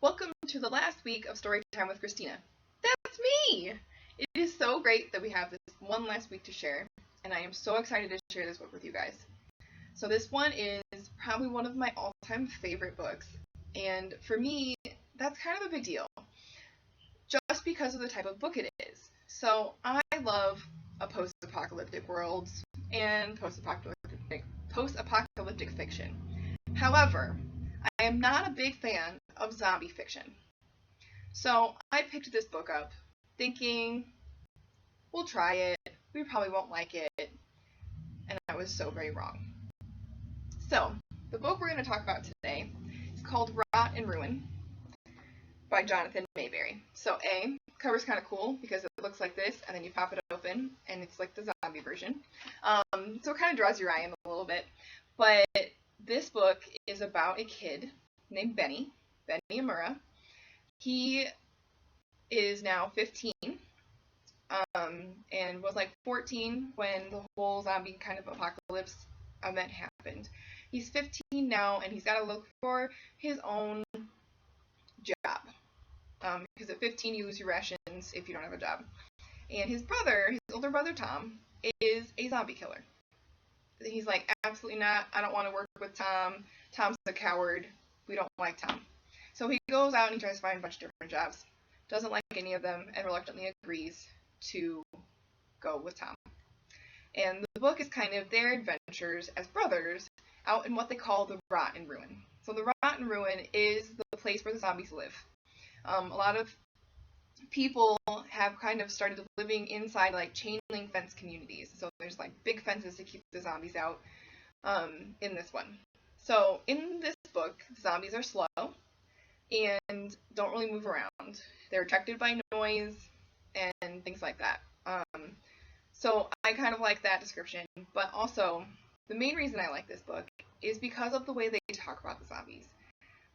Welcome to the last week of Storytime with Kristina. That's me! It is so great that we have this one last week to share, and I am so excited to share this book with you guys. So this one is probably one of my all-time favorite books, and for me, that's kind of a big deal, just because of the type of book it is. So I love a post-apocalyptic world and post-apocalyptic fiction. However, I am not a big fan of zombie fiction. So I picked this book up thinking, we'll try it, we probably won't like it, and I was so very wrong. So, the book we're going to talk about today is called Rot and Ruin by Jonathan Maberry. So cover's kind of cool because it looks like this, and then you pop it open, and it's like the zombie version. So it kind of draws your eye in a little bit. But this book is about a kid named Benny Amura. He is now 15, and was like 14 when the whole zombie kind of apocalypse event happened. He's 15 now, and he's got to look for his own job. Because at 15 you lose your rations if you don't have a job. And his older brother Tom, is a zombie killer. He's like, absolutely not, I don't want to work with Tom. Tom's a coward. We don't like Tom. So he goes out and he tries to find a bunch of different jobs. Doesn't like any of them and reluctantly agrees to go with Tom. And the book is kind of their adventures as brothers out in what they call the Rot and Ruin. So the Rot and Ruin is the place where the zombies live. A lot of people have kind of started living inside like chain link fence communities. So there's like big fences to keep the zombies out in this one. So in this book, zombies are slow and don't really move around. They're attracted by noise and things like that. So I kind of like that description, but also the main reason I like this book is because of the way they talk about the zombies.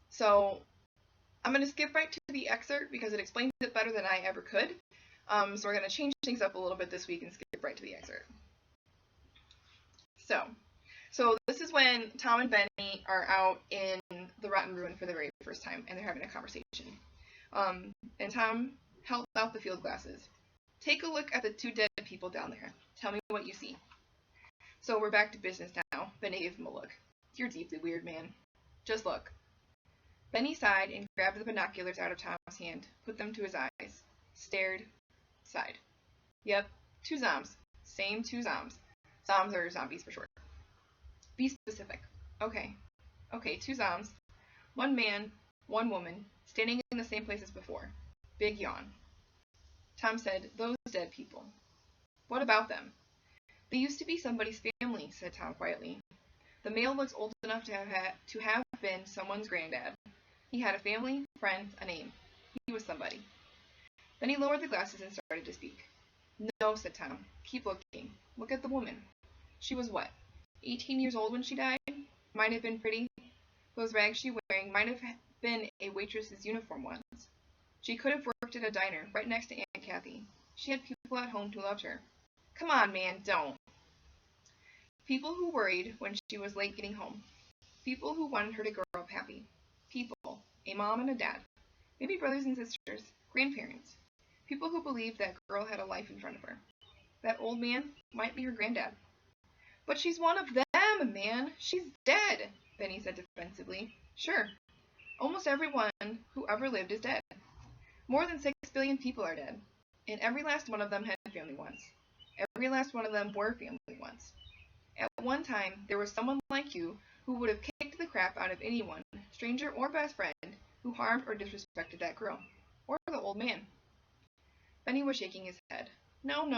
So I'm going to skip right to the excerpt because it explains it better than I ever could. So we're going to change things up a little bit this week and skip right to the excerpt. So this is when Tom and Benny are out in the Rotten Ruin for the very first time, and they're having a conversation. And Tom held out the field glasses. Take a look at the two dead people down there. Tell me what you see. So we're back to business now. Benny gave him a look. You're deeply weird, man. Just look. Benny sighed and grabbed the binoculars out of Tom's hand, put them to his eyes, stared, sighed. Yep, two zombs. Same two zombs. Zombs are zombies for short. Be specific. Okay, two zombs. One man, one woman, standing in the same place as before. Big yawn. Tom said, those dead people. What about them? They used to be somebody's family, said Tom quietly. The male looks old enough to have been someone's granddad. He had a family, friends, a name. He was somebody. Then he lowered the glasses and started to speak. No, said Tom. Keep looking. Look at the woman. She was what? 18 years old when she died? Might have been pretty. Those rags she was wearing might have been a waitress's uniform once. She could have worked at a diner right next to Aunt Kathy. She had people at home who loved her. Come on, man, don't. People who worried when she was late getting home. People who wanted her to grow up happy. People, a mom and a dad. Maybe brothers and sisters, grandparents. People who believed that girl had a life in front of her. That old man might be her granddad. But she's one of them, man. She's dead, Benny said defensively. Sure. Almost everyone who ever lived is dead. More than 6 billion people are dead. And every last one of them had family once. Every last one of them were family once. At one time, there was someone like you who would have kicked the crap out of anyone, stranger or best friend, who harmed or disrespected that girl. Or the old man. Benny was shaking his head. No,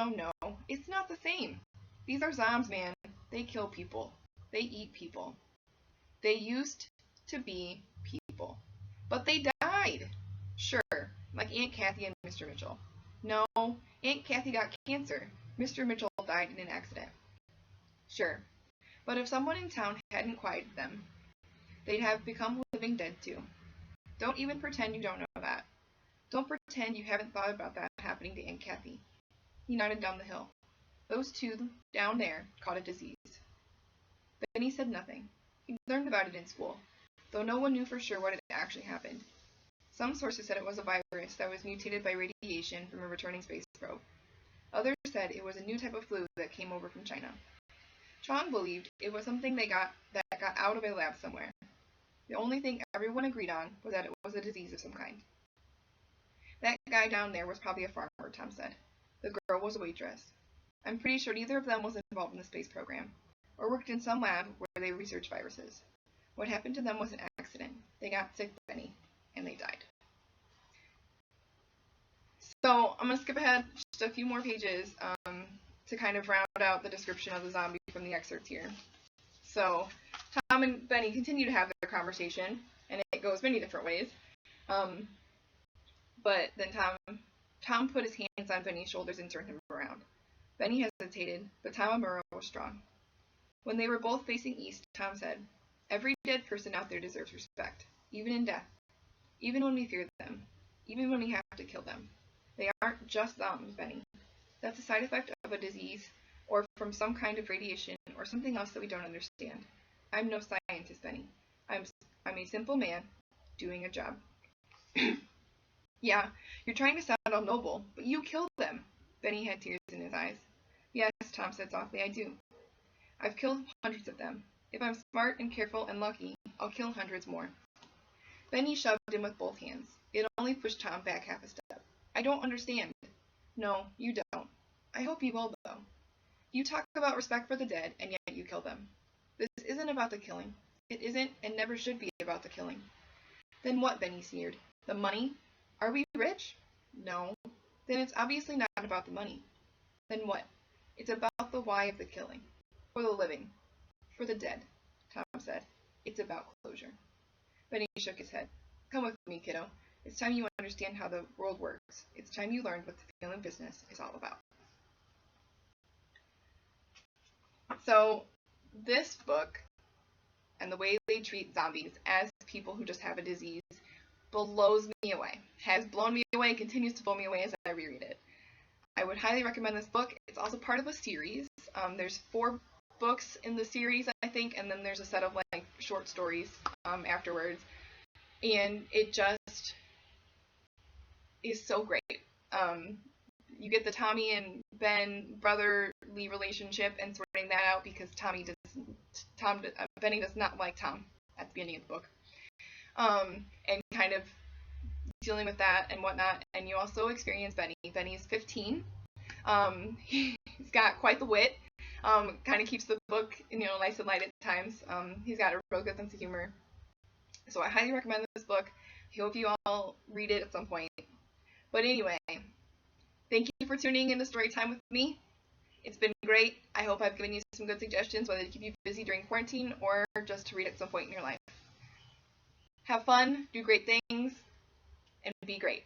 it's not the same. These are zombs, man. They kill people. They eat people. They used to be people. But they died. Sure, like Aunt Kathy and Mr. Mitchell. No, Aunt Kathy got cancer. Mr. Mitchell died in an accident. Sure, but if someone in town hadn't quieted them, they'd have become living dead too. Don't even pretend you don't know that. Don't pretend you haven't thought about that happening to Aunt Kathy. He nodded down the hill. Those two down there caught a disease. Then he said nothing. He learned about it in school, though no one knew for sure what had actually happened. Some sources said it was a virus that was mutated by radiation from a returning space probe. Others said it was a new type of flu that came over from China. Chong believed it was something that got out of a lab somewhere. The only thing everyone agreed on was that it was a disease of some kind. That guy down there was probably a farmer, Tom said. The girl was a waitress. I'm pretty sure neither of them was involved in the space program, or worked in some lab where they researched viruses. What happened to them was an accident. They got sick, Benny, and they died. So I'm going to skip ahead just a few more pages to kind of round out the description of the zombie from the excerpts here. So Tom and Benny continue to have their conversation, and it goes many different ways. But then Tom put his hands on Benny's shoulders and turned him around. Benny hesitated, but Tom and Burrow was strong. When they were both facing east, Tom said, "Every dead person out there deserves respect, even in death, even when we fear them, even when we have to kill them. They aren't just zombies, Benny. That's a side effect of a disease, or from some kind of radiation, or something else that we don't understand. I'm no scientist, Benny. I'm a simple man doing a job." "Yeah, you're trying to sound all noble, but you killed them." Benny had tears in his eyes. "Yes," Tom said softly, "I do. I've killed hundreds of them. If I'm smart and careful and lucky, I'll kill hundreds more." Benny shoved him with both hands. It only pushed Tom back half a step. "I don't understand." "No, you don't. I hope you will, though. You talk about respect for the dead, and yet you kill them. This isn't about the killing. It isn't and never should be about the killing." "Then what?" Benny sneered. "The money? Are we rich?" "No." "Then it's obviously not about the money." "Then what?" "It's about the why of the killing. For the living. For the dead," Tom said. "It's about closure." Benny shook his head. "Come with me, kiddo. It's time you understand how the world works. It's time you learned what the family business is all about." So, this book, and the way they treat zombies as people who just have a disease, blows me away. Has blown me away, continues to blow me away as I reread it. I would highly recommend this book. It's also part of a series. There's 4 books in the series, I think, and then there's a set of like short stories afterwards. And it just is so great. You get the Tommy and Ben brotherly relationship and sorting that out because Benny does not like Tom at the beginning of the book. And kind of dealing with that and whatnot. And you also experience Benny. Benny's 15. He's got quite the wit. Kind of keeps the book, nice and light at times. He's got a real good sense of humor. So I highly recommend this book. I hope you all read it at some point. But anyway, thank you for tuning in to Storytime with me. It's been great. I hope I've given you some good suggestions, whether to keep you busy during quarantine or just to read at some point in your life. Have fun, do great things, and be great.